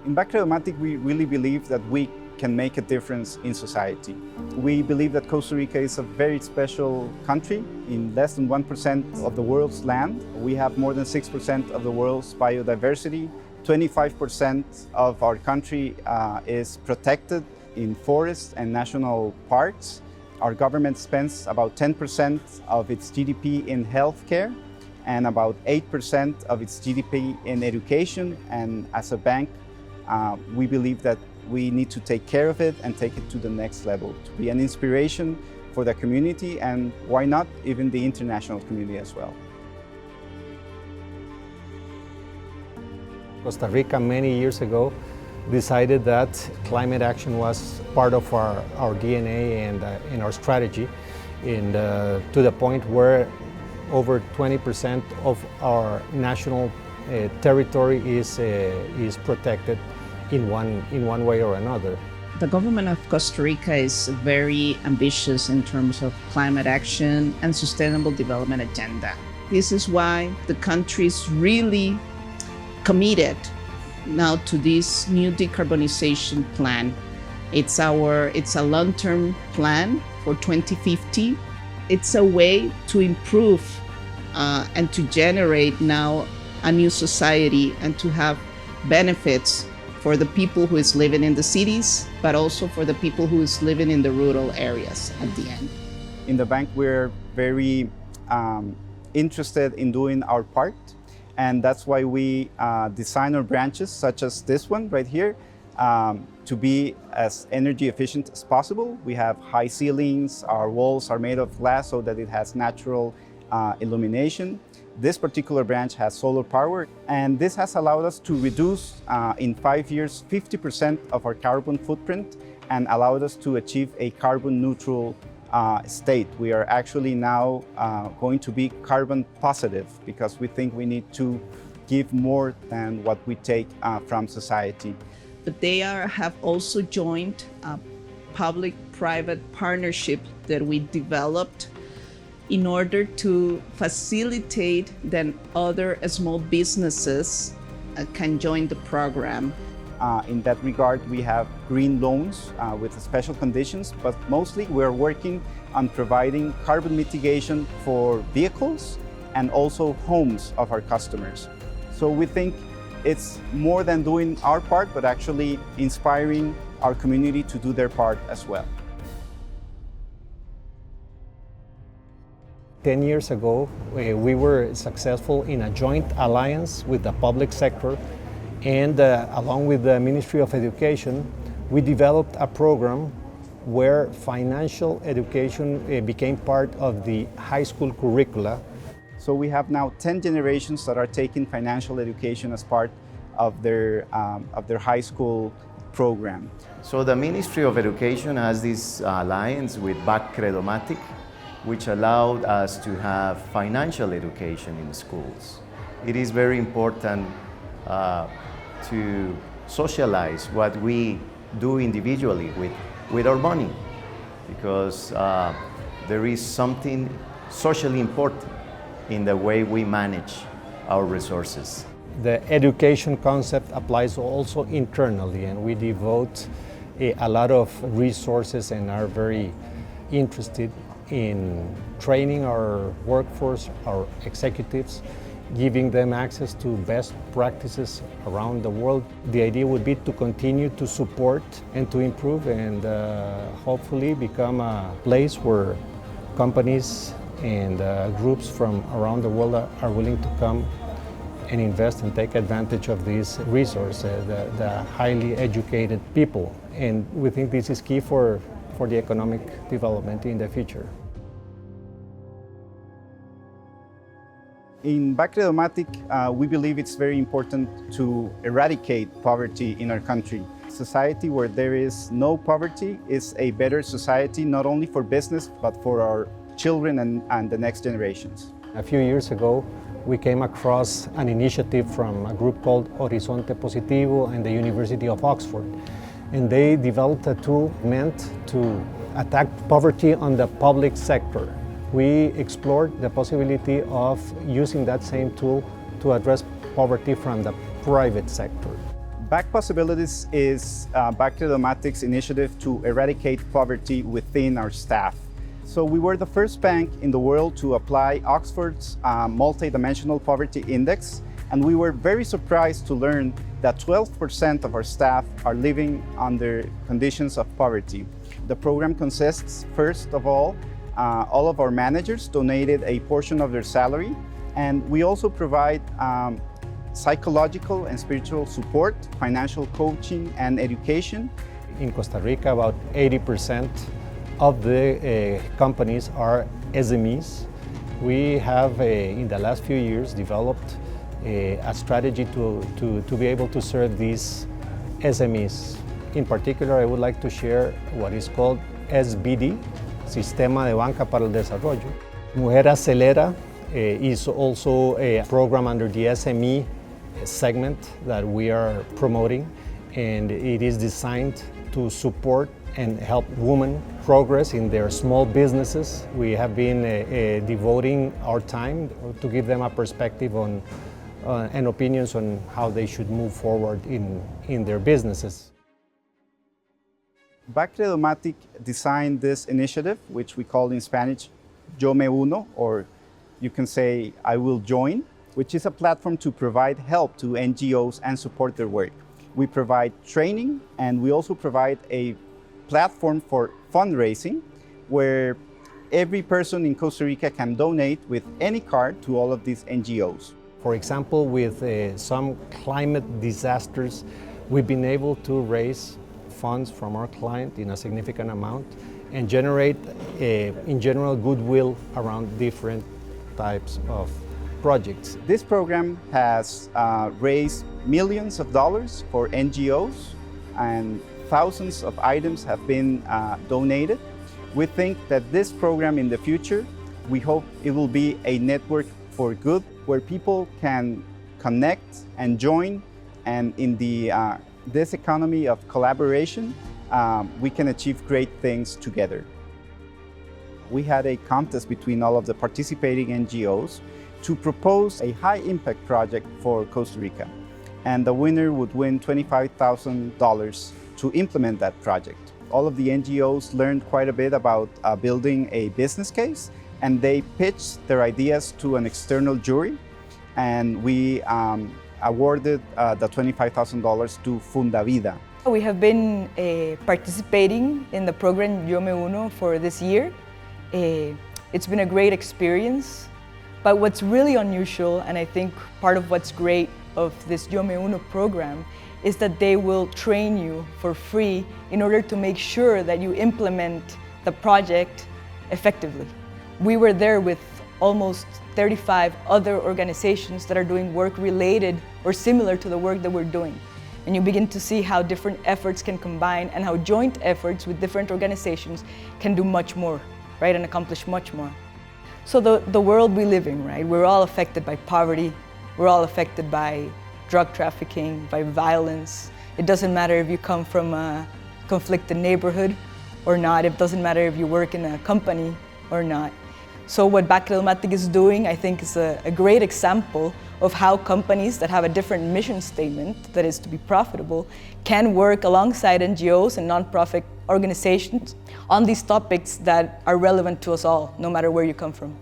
In BAC Credomatic, we really believe that we can make a difference in society. We believe that Costa Rica is a very special country. In less than 1% of the world's land, we have more than 6% of the world's biodiversity. 25% of our country is protected in forests and national parks. Our government spends about 10% of its GDP in healthcare and about 8% of its GDP in education. And as a bank, we believe that we need to take care of it and take it to the next level, to be an inspiration for the community and why not even the international community as well. Costa Rica many years ago decided that climate action was part of our DNA and in our strategy, and to the point where over 20% of our national territory is protected in one way or another. The government of Costa Rica is very ambitious in terms of climate action and sustainable development agenda. This is why the country is really committed now to this new decarbonization plan. It's a long-term plan for 2050. It's a way to improve and to generate now a new society and to have benefits for the people who is living in the cities, but also for the people who is living in the rural areas at the end. In the bank, we're very interested in doing our part, and that's why we design our branches, such as this one right here, to be as energy efficient as possible. We have high ceilings, our walls are made of glass so that it has natural illumination. This particular branch has solar power, and this has allowed us to reduce in 5 years 50% of our carbon footprint and allowed us to achieve a carbon neutral state. We are actually now going to be carbon positive because we think we need to give more than what we take from society. But they have also joined a public-private partnership that we developed in order to facilitate that other small businesses can join the program. In that regard, we have green loans with special conditions, but mostly we're working on providing carbon mitigation for vehicles and also homes of our customers. So we think it's more than doing our part, but actually inspiring our community to do their part as well. 10 years ago, we were successful in a joint alliance with the public sector, and along with the Ministry of Education, we developed a program where financial education became part of the high school curricula. So we have now 10 generations that are taking financial education as part of their high school program. So the Ministry of Education has this alliance with BAC Credomatic, which allowed us to have financial education in schools. It is very important to socialize what we do individually with our money, because there is something socially important in the way we manage our resources. The education concept applies also internally, and we devote a lot of resources and are very interested in training our workforce, our executives, giving them access to best practices around the world. The idea would be to continue to support and to improve and hopefully become a place where companies and groups from around the world are willing to come and invest and take advantage of these resources, the highly educated people. And we think this is key for the economic development in the future. In BAC Credomatic, we believe it's very important to eradicate poverty in our country. Society where there is no poverty is a better society, not only for business, but for our children and the next generations. A few years ago, we came across an initiative from a group called Horizonte Positivo and the University of Oxford. And they developed a tool meant to attack poverty on the public sector. We explored the possibility of using that same tool to address poverty from the private sector. BAC Possibilities is BAC Credomatic's initiative to eradicate poverty within our staff. So we were the first bank in the world to apply Oxford's multidimensional poverty index, and we were very surprised to learn that 12% of our staff are living under conditions of poverty. The program consists, first of all of our managers donated a portion of their salary, and we also provide psychological and spiritual support, financial coaching and education. In Costa Rica, about 80% of the companies are SMEs. We have, in the last few years, developed a strategy to be able to serve these SMEs. In particular, I would like to share what is called SBD, Sistema de Banca para el Desarrollo. Mujer Acelera is also a program under the SME segment that we are promoting, and it is designed to support and help women progress in their small businesses. We have been devoting our time to give them a perspective on and opinions on how they should move forward in their businesses. BAC Credomatic designed this initiative, which we call in Spanish Yo Me Uno, or you can say I will join, which is a platform to provide help to NGOs and support their work. We provide training, and we also provide a platform for fundraising where every person in Costa Rica can donate with any card to all of these NGOs. For example, with some climate disasters, we've been able to raise funds from our client in a significant amount and generate, in general, goodwill around different types of projects. This program has raised millions of dollars for NGOs, and thousands of items have been donated. We think that this program in the future, we hope it will be a network for good where people can connect and join, and in this economy of collaboration, we can achieve great things together. We had a contest between all of the participating NGOs to propose a high-impact project for Costa Rica, and the winner would win $25,000 to implement that project. All of the NGOs learned quite a bit about building a business case, and they pitched their ideas to an external jury, and we awarded the $25,000 to Fundavida. We have been participating in the program Yo Me Uno for this year. It's been a great experience, but what's really unusual, and I think part of what's great of this Yo Me Uno program, is that they will train you for free in order to make sure that you implement the project effectively. We were there with almost 35 other organizations that are doing work related or similar to the work that we're doing. And you begin to see how different efforts can combine and how joint efforts with different organizations can do much more, right, and accomplish much more. So the world we live in, right, we're all affected by poverty, we're all affected by drug trafficking, by violence. It doesn't matter if you come from a conflicted neighborhood or not. It doesn't matter if you work in a company or not. So what BAC Credomatic is doing, I think, is a great example of how companies that have a different mission statement, that is to be profitable, can work alongside NGOs and nonprofit organizations on these topics that are relevant to us all, no matter where you come from.